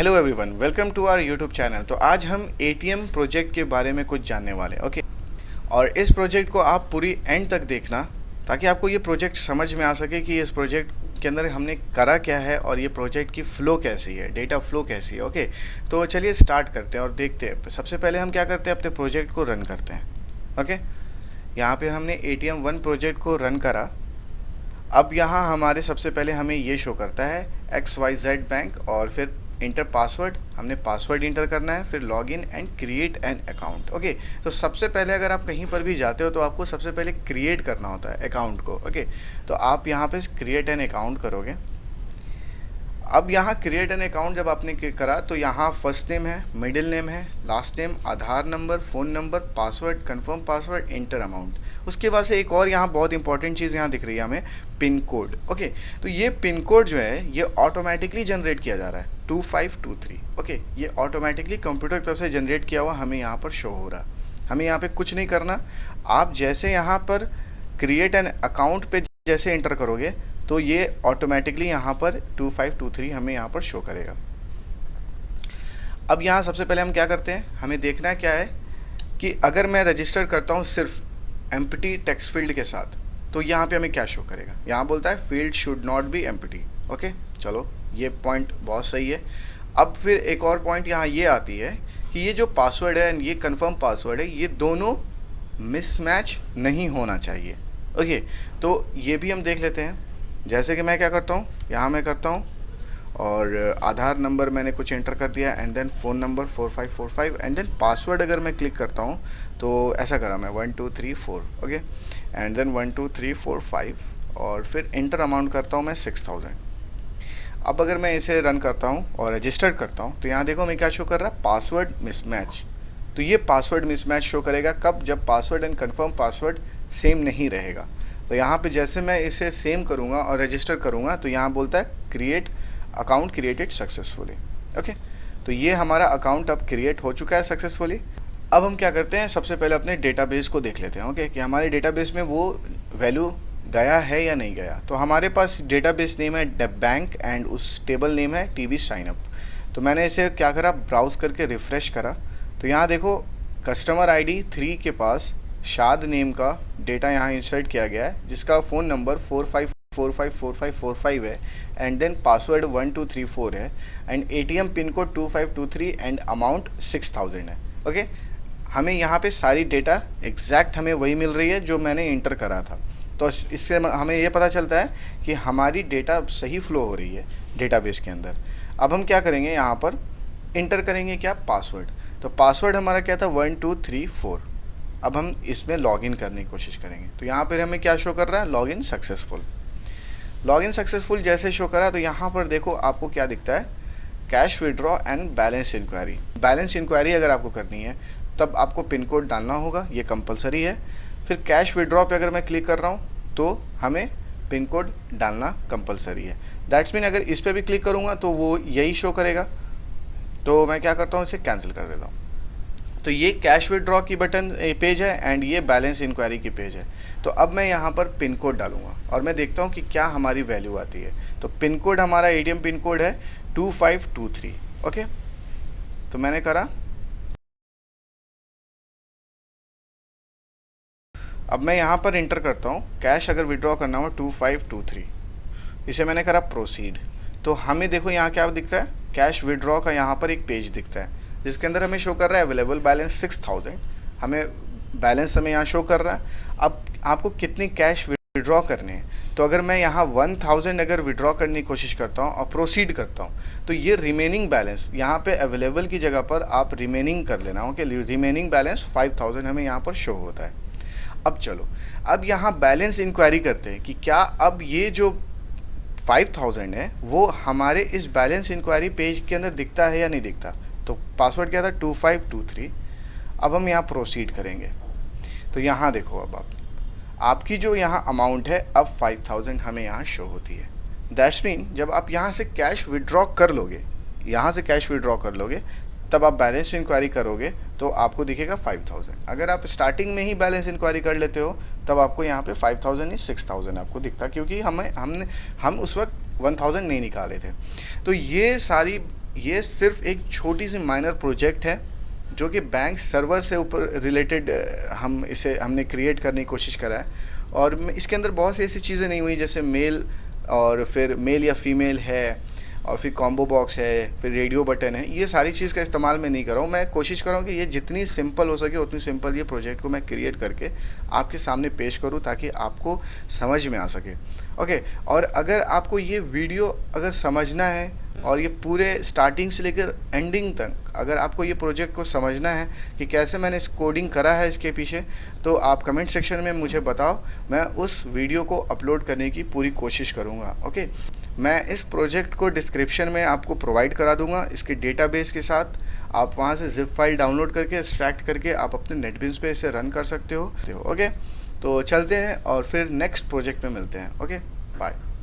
Hello everyone, welcome to our YouTube channel. तो आज हम एटीएम प्रोजेक्ट के बारे में कुछ जानने वाले हैं, ओके। और इस प्रोजेक्ट को आप पूरी एंड तक देखना ताकि आपको ये प्रोजेक्ट समझ में आ सके कि इस प्रोजेक्ट के अंदर हमने करा क्या है और ये प्रोजेक्ट की फ़्लो कैसी है, डेटा फ्लो कैसी है, ओके। तो चलिए स्टार्ट करते हैं और देखते हैं। सबसे पहले हम क्या करते हैं, अपने प्रोजेक्ट को रन करते हैं, ओके। यहाँ पर हमने ATM1 प्रोजेक्ट को रन करा। अब यहाँ हमारे सबसे पहले हमें ये शो करता है XYZ बैंक और फिर इंटर पासवर्ड, हमने पासवर्ड इंटर करना है, फिर login and create an account, okay. तो सबसे पहले अगर आप कहीं पर भी जाते हो तो आपको सबसे पहले क्रिएट करना होता है अकाउंट को, ओके। तो आप यहाँ पे क्रिएट एन अकाउंट करोगे। अब यहाँ क्रिएट एन अकाउंट जब आपने करा तो यहाँ फर्स्ट नेम है, मिडिल नेम है, last name, Aadhaar number, phone number, password, confirm password, enter amount. उसके बाद से एक और यहाँ बहुत इंपॉर्टेंट चीज़ यहाँ दिख रही है हमें, पिन कोड, ओके। तो ये पिन कोड जो है ये ऑटोमेटिकली जनरेट किया जा रहा है 2523, ओके। ये ऑटोमेटिकली कंप्यूटर की तरफ से जनरेट किया हुआ हमें यहाँ पर शो हो रहा है। हमें यहाँ पे कुछ नहीं करना। आप जैसे यहाँ पर क्रिएट एन अकाउंट पे जैसे इंटर करोगे तो ये ऑटोमेटिकली यहाँ पर 2523 हमें यहाँ पर शो करेगा। अब यहाँ सबसे पहले हम क्या करते हैं, हमें देखना क्या है कि अगर मैं रजिस्टर करता हूँ सिर्फ एम्प्टी टेक्स्ट फील्ड के साथ तो यहाँ पे हमें क्या शो करेगा। यहाँ बोलता है field should not be empty, okay. चलो ये पॉइंट बहुत सही है। अब फिर एक और पॉइंट यहाँ ये आती है कि ये जो पासवर्ड है ये कंफर्म पासवर्ड है, ये दोनों मिसमैच नहीं होना चाहिए, ओके। तो ये भी हम देख लेते हैं। जैसे कि मैं क्या करता हूँ, यहाँ मैं करता हूँ और आधार नंबर मैंने कुछ एंटर कर दिया and then phone number 4545 and then password अगर मैं क्लिक करता हूँ तो ऐसा करा मैं 1234, ओके। एंड देन 12345 और फिर इंटर अमाउंट करता हूँ मैं 6000। अब अगर मैं इसे रन करता हूँ और रजिस्टर करता हूँ तो यहाँ देखो मैं क्या शो कर रहा है, पासवर्ड मिसमैच। तो ये पासवर्ड मिसमैच शो करेगा कब, जब password and confirm password same नहीं रहेगा। तो यहाँ पे जैसे मैं इसे सेम करूँगा और रजिस्टर करूँगा तो यहाँ बोलता है create account created successfully, okay. तो ये हमारा अकाउंट अब क्रिएट हो चुका है सक्सेसफुली। अब हम क्या करते हैं, सबसे पहले अपने डेटाबेस को देख लेते हैं, ओके, कि हमारे डेटाबेस में वो वैल्यू गया है या नहीं गया। तो हमारे पास डेटाबेस नेम है बैंक एंड उस टेबल नेम है TB साइनअप। तो मैंने इसे क्या करा, ब्राउज़ करके रिफ़्रेश करा तो यहाँ देखो कस्टमर ID 3 के पास शाद नेम का डेटा यहाँ इंसर्ट किया गया है, जिसका फ़ोन नंबर 45454545 है एंड देन पासवर्ड 1234 है and ATM pin code 2523 and amount 6000 है, ओके। हमें यहाँ पे सारी डेटा एग्जैक्ट हमें वही मिल रही है जो मैंने इंटर करा था। तो इससे हमें ये पता चलता है कि हमारी डेटा सही फ्लो हो रही है डेटाबेस के अंदर। अब हम क्या करेंगे, यहाँ पर इंटर करेंगे क्या, पासवर्ड। तो पासवर्ड हमारा क्या था 1234। अब हम इसमें लॉगिन करने की कोशिश करेंगे तो यहाँ पर हमें क्या शो कर रहा है, लॉगिन सक्सेसफुल। लॉगिन सक्सेसफुल जैसे शो करा तो यहाँ पर देखो आपको क्या दिखता है, cash withdraw and balance inquiry. Balance inquiry अगर आपको करनी है तब आपको पिन कोड डालना होगा, ये कंपलसरी है। फिर कैश विड्रॉ पे अगर मैं क्लिक कर रहा हूँ तो हमें पिन कोड डालना कंपलसरी है। दैट्स मीन अगर इस पर भी क्लिक करूँगा तो वो यही शो करेगा। तो मैं क्या करता हूँ, इसे कैंसिल कर देता हूँ। तो ये कैश विड्रॉ की बटन पेज है एंड ये बैलेंस इंक्वायरी की पेज है। तो अब मैं यहाँ पर पिन कोड डालूंगा और मैं देखता हूँ कि क्या हमारी वैल्यू आती है। तो पिन कोड हमारा ATM पिन कोड है 2523, ओके। तो मैंने करा। अब मैं यहाँ पर इंटर करता हूँ, कैश अगर विड्रॉ करना हो 2523, इसे मैंने करा प्रोसीड। तो हमें देखो यहाँ क्या दिख रहा है, कैश विड्रॉ का यहाँ पर एक पेज दिखता है जिसके अंदर हमें शो कर रहा है अवेलेबल बैलेंस 6000। हमें बैलेंस हमें यहाँ शो कर रहा है। अब आपको कितनी कैश विड्रॉ करनी है, तो अगर मैं यहाँ 1000 अगर विड्रॉ करने की कोशिश करता हूँ और प्रोसीड करता हूँ तो ये रिमेनिंग बैलेंस यहाँ पे अवेलेबल की जगह पर आप रिमेनिंग कर लेना, ओके। रिमेनिंग बैलेंस 5000 हमें यहाँ पर शो होता है। अब चलो, अब यहाँ बैलेंस इंक्वायरी करते हैं कि क्या अब ये जो 5000 है वो हमारे इस बैलेंस इंक्वायरी पेज के अंदर दिखता है या नहीं दिखता। तो पासवर्ड क्या था 2523। अब हम यहाँ प्रोसीड करेंगे तो यहाँ देखो अब आपकी जो यहाँ अमाउंट है अब 5000 हमें यहाँ शो होती है। दैट्स मीन जब आप यहाँ से कैश विड्रॉ कर लोगे, यहाँ से कैश विड्रॉ कर लोगे तब आप बैलेंस इंक्वायरी करोगे तो आपको दिखेगा 5000। अगर आप स्टार्टिंग में ही बैलेंस इंक्वायरी कर लेते हो तब आपको यहाँ पे 5000 नहीं 6000 आपको दिखता, क्योंकि हम उस वक्त 1000 नहीं निकाले थे। तो ये सारी ये सिर्फ एक छोटी सी माइनर प्रोजेक्ट है जो कि बैंक सर्वर से ऊपर रिलेटेड हमने क्रिएट करने की कोशिश करा है। और इसके अंदर बहुत सी ऐसी चीज़ें नहीं हुई जैसे मेल और फिर मेल या फीमेल है और फिर कॉम्बो बॉक्स है, फिर रेडियो बटन है। ये सारी चीज़ का इस्तेमाल मैं नहीं कर रहा हूँ। मैं कोशिश कर रहा हूँ कि ये जितनी सिंपल हो सके उतनी सिंपल ये प्रोजेक्ट को मैं क्रिएट करके आपके सामने पेश करूँ ताकि आपको समझ में आ सके। ओके, और अगर आपको ये वीडियो अगर समझना है और ये पूरे स्टार्टिंग से लेकर एंडिंग तक अगर आपको ये प्रोजेक्ट को समझना है कि कैसे मैंने इस कोडिंग करा है इसके पीछे, तो आप कमेंट सेक्शन में मुझे बताओ, मैं उस वीडियो को अपलोड करने की पूरी कोशिश करूँगा। ओके, मैं इस प्रोजेक्ट को डिस्क्रिप्शन में आपको प्रोवाइड करा दूंगा इसके डेटाबेस के साथ। आप वहाँ से जिप फाइल डाउनलोड करके एक्सट्रैक्ट करके आप अपने नेटबीन्स पे इसे रन कर सकते हो। ओके, तो चलते हैं और फिर नेक्स्ट प्रोजेक्ट में मिलते हैं। Okay, bye.